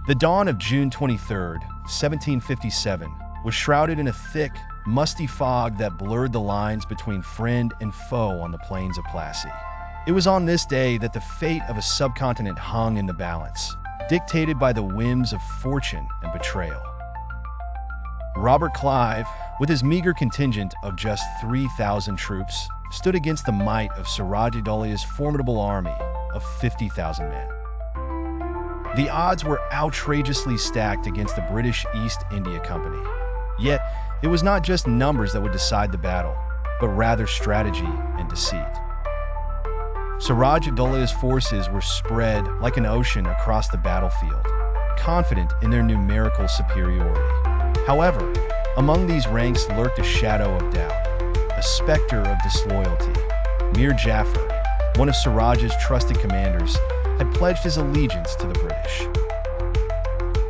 The dawn of June 23, 1757, was shrouded in a thick, musty fog that blurred the lines between friend and foe on the plains of Plassy. It was on this day that the fate of a subcontinent hung in the balance, dictated by the whims of fortune and betrayal. Robert Clive, with his meager contingent of just 3,000 troops, stood against the might of Siraj ad-Daulia's formidable army of 50,000 men. The odds were outrageously stacked against the British East India Company. Yet, it was not just numbers that would decide the battle, but rather strategy and deceit. Siraj ad-Daulia's forces were spread like an ocean across the battlefield, confident in their numerical superiority. However, among these ranks lurked a shadow of doubt, a specter of disloyalty. Mir Jafar, one of Siraj's trusted commanders, had pledged his allegiance to the British.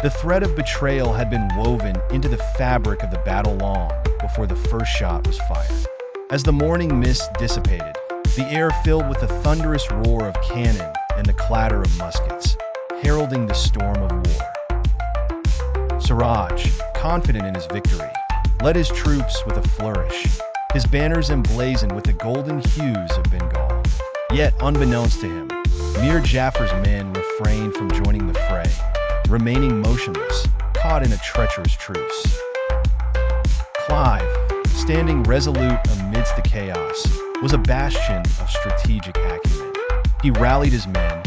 The thread of betrayal had been woven into the fabric of the battle long before the first shot was fired. As the morning mist dissipated, the air filled with the thunderous roar of cannon and the clatter of muskets, heralding the storm of war. Siraj, confident in his victory, led his troops with a flourish, his banners emblazoned with the golden hues of Bengal. Yet, unbeknownst to him, Mir Jafar's men refrained from joining the fray, remaining motionless, caught in a treacherous truce. Clive, standing resolute amidst the chaos, was a bastion of strategic acumen. He rallied his men,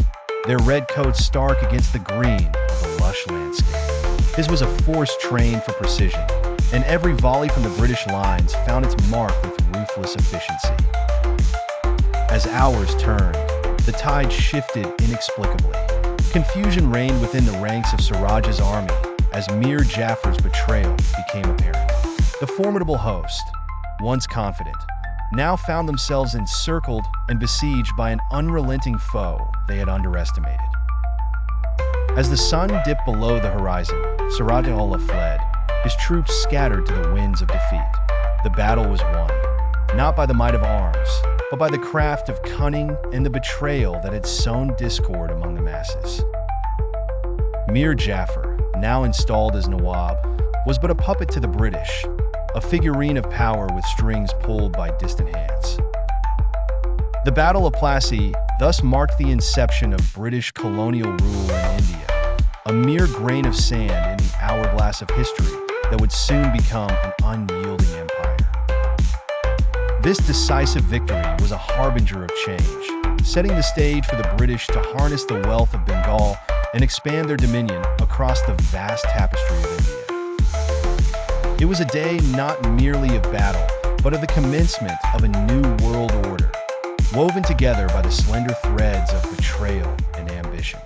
their red coats stark against the green of the lush landscape. His was a force trained for precision, and every volley from the British lines found its mark with ruthless efficiency. As hours turned, the tide shifted inexplicably. Confusion reigned within the ranks of Siraj's army as Mir Jafar's betrayal became apparent. The formidable host, once confident, now found themselves encircled and besieged by an unrelenting foe they had underestimated. As the sun dipped below the horizon, Siraj ad-Daula fled, his troops scattered to the winds of defeat. The battle was won, not by the might of arms, but by the craft of cunning and the betrayal that had sown discord among the masses. Mir Jafar, now installed as Nawab, was but a puppet to the British, a figurine of power with strings pulled by distant hands. The Battle of Plassy thus marked the inception of British colonial rule in India, a mere grain of sand in the hourglass of history that would soon become an unyielding empire. This decisive victory was a harbinger of change, setting the stage for the British to harness the wealth of Bengal and expand their dominion across the vast tapestry of India. It was a day not merely of battle, but of the commencement of a new world order, woven together by the slender threads of betrayal and ambition.